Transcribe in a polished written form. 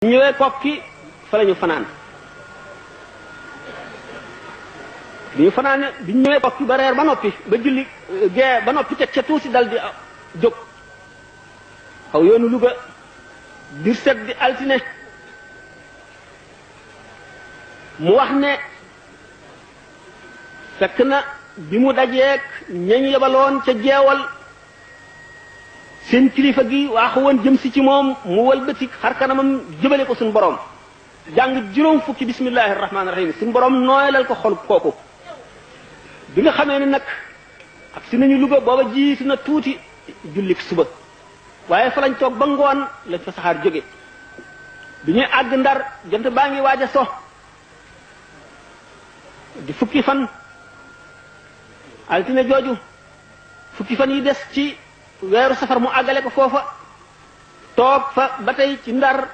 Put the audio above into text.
ñëwee Kokki fa la ñu fanaan bi ñu fanaane bi ñu ñëwee Kokki ba reer ba noppi ba julli gee ba noppi teg ca tuuti dal di jóg aw yoonu Louga dir set di altine mu wax ne fekk na bi mu dajeek ñañ yebaloon ca jeewal seen kilifa gi waaxu woon jëm si ci moom mu wëlbati xar kanamam jëbale ko suñu borom jàng juróom fukki bismillahi rahmaani rahim suñu borom nooyalal ko xol kooku bi nga xamee ne nag ak si nañu Louga booba jiitu na tuuti jullik suba waaye fa lañ toog ba ngoon lañ fa saxaar jóge bi ñuy àgg Ndar jant baa ngi waaj a so di fukki fan altine jooju fukki fan yi des ci weeru safar mu àggale ko foofa toog fa ba tey ci Ndar